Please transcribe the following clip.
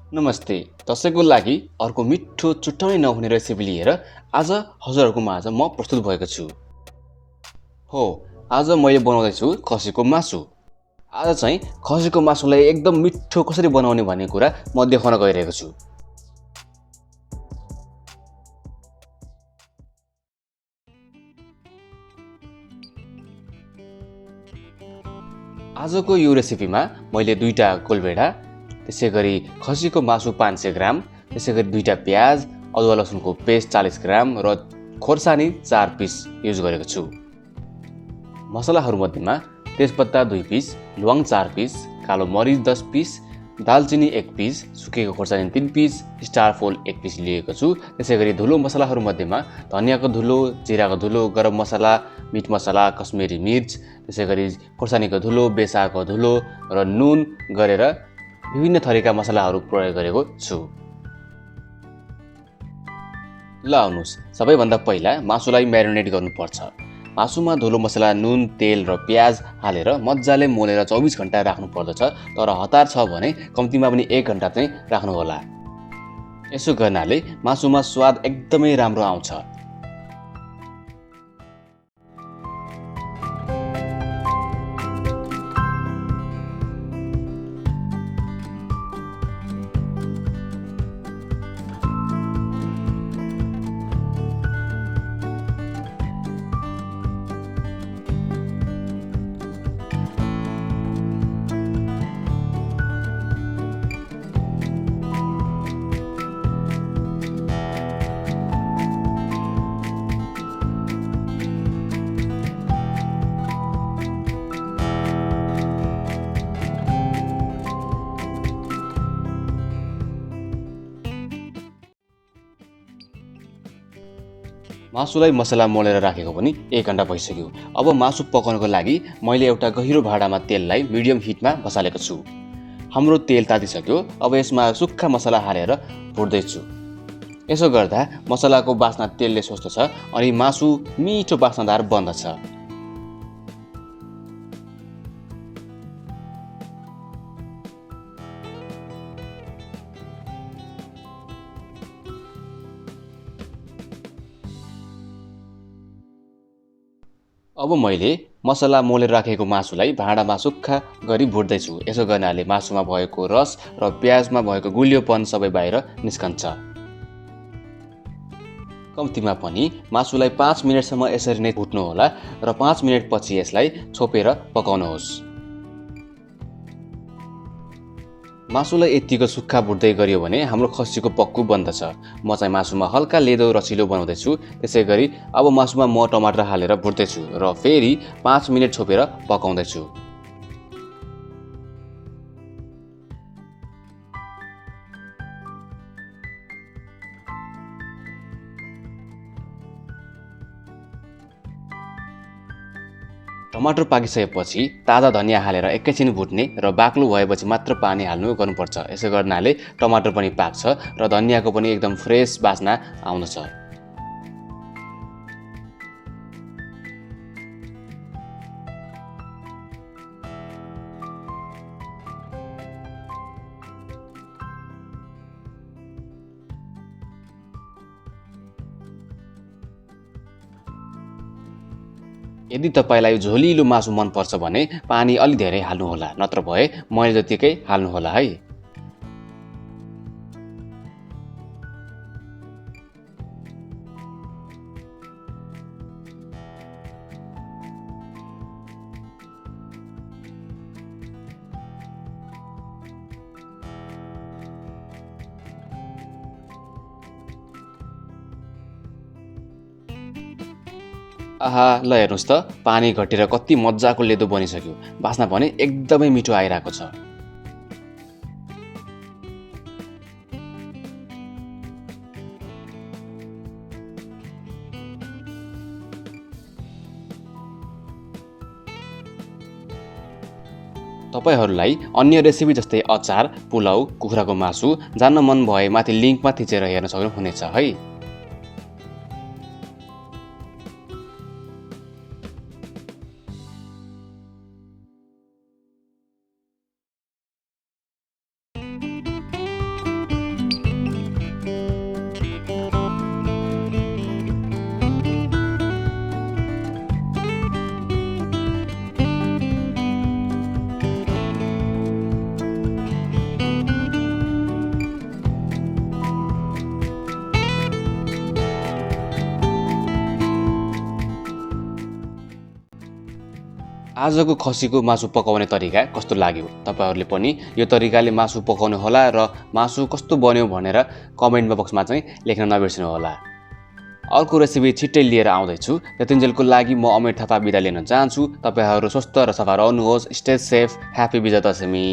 नमस्ते। दशैँको लागि अर्को मिठो चुट्टाउनै नहुने रेसिपी लिएर आज हजुरहरूको माझ म प्रस्तुत भएको छु। हो, आज मैले बनाउँदैछु खसीको मासु। आज चाहिँ खसीको मासुलाई एकदम मिठो कसरी बनाउने भन्ने कुरा म देखाउन गइरहेको छु। आजको यो रेसिपीमा मैले 2टा गोलभेडा, त्यसैगरी खसीको मासु 500 ग्राम, त्यसैगरी 2टा प्याज, अदुवा लसुनको पेस्ट 40 ग्राम र खोर्सानी 4 पिस युज गरेको छु। मसलाहरूमध्येमा तेजपत्ता 2 पिस, ल्वाङ 4 पिस, कालो मरिच 10 पिस, दालचिनी 1 पिस, सुकेको खोर्सानी 3 पिस, स्टार फोल 1 पिस लिएको छु। त्यसैगरी धुलो मसलाहरूमध्येमा धनियाको धुलो, जिराको धुलो, गरम मसला, मिट मसला, कश्मिरी मिर्च, त्यसैगरी खोर्सानीको धुलो, बेसारको धुलो र नुन गरेर विभिन्न थरीका मसलाहरू प्रयोग गरेको छु। ल आउनुहोस्, सबैभन्दा पहिला मासुलाई म्यारिनेट गर्नुपर्छ। मासुमा धुलो मसला, नुन, तेल र प्याज हालेर मजाले मोलेर 24 घण्टा राख्नु पर्दछ। तर हतार छ भने कम्तीमा पनि 1 घण्टा चाहिँ राख्नुहोला। यसो गर्नाले मासुमा स्वाद एकदमै राम्रो आउँछ। मासुलाई मसला मोलेर राखेको पनि 1 घण्टा भइसक्यो। अब मासु पकाउनको लागि मैले एउटा गहिरो भाँडामा तेललाई मिडियम हिटमा बसालेको छु। हाम्रो तेल तातिसक्यो। अब यसमा सुक्खा मसला हालेर भुट्दैछु। यसो गर्दा मसलाको बास्ना तेलले सोच्दछ अनि मासु मिठो बास्नादार बन्दछ। अब मैले मसला मोलेर राखेको मासुलाई भाँडामा सुक्खा गरी भुट्दैछु। यसो गर्नाले मासुमा भएको रस र प्याजमा भएको गुलियोपन सबै बाहिर निस्कन्छ। कम्तीमा पनि मासुलाई 5 मिनेटसम्म यसरी नै भुट्नुहोला र 5 मिनेटपछि यसलाई छोपेर पकाउनुहोस्। मासुलाई यतिको सुक्खा भुट्दै गरियो भने हाम्रो खसीको पक्कु बन्दछ। म चाहिँ मासुमा हल्का लेदो रसिलो बनाउँदैछु। त्यसैगरी अब मासुमा म टमाटर हालेर भुट्दैछु र फेरि 5 मिनेट छोपेर पकाउँदैछु। टमाटर पाकिसकेपछि ताजा धनिया हालेर एकैछिन भुट्ने र बाक्लो भएपछि मात्र पानी हाल्नु गर्नुपर्छ। यसो गर्नाले टमाटर पनि पाक्छ र धनियाको पनि एकदम फ्रेस बास्ना आउँदछ। यदि तपाईलाई झोलिलो मासु मन पर्छ भने पानी अलि धेरै हाल्नुहोला, नत्र भए मैले जतिकै हाल्नुहोला है। आहा, ल हेर्नुहोस् त पानी घटेर कति मजाको लेदो बनिसक्यो। बास्ना पनि एकदमै मिठो आइरहेको छ। तपाईहरूलाई अन्य रेसिपी जस्तै अचार, पुलाउ, कुखुराको मासु जान्न मन भए माथि लिङ्कमा थिचेर हेर्न सक्नुहुनेछ है। आजको खसीको मासु पकाउने तरिका कस्तो लाग्यो? तपाईहरुले पनि यो तरिकाले मासु पकाउनु होला र मासु कस्तो बन्यो भनेर कमेन्ट बक्समा चाहिँ लेख्न नबिर्सनु होला। अर्को रेसिपी छिट्टै लिएर आउँदैछु। त्यतिन्जेलको लागि म अमिर थापा बिदा लिन चाहन्छु। तपाईहरु स्वस्थ र सफा रहनुहोस्। Stay safe. ह्यापी विजय दशमी।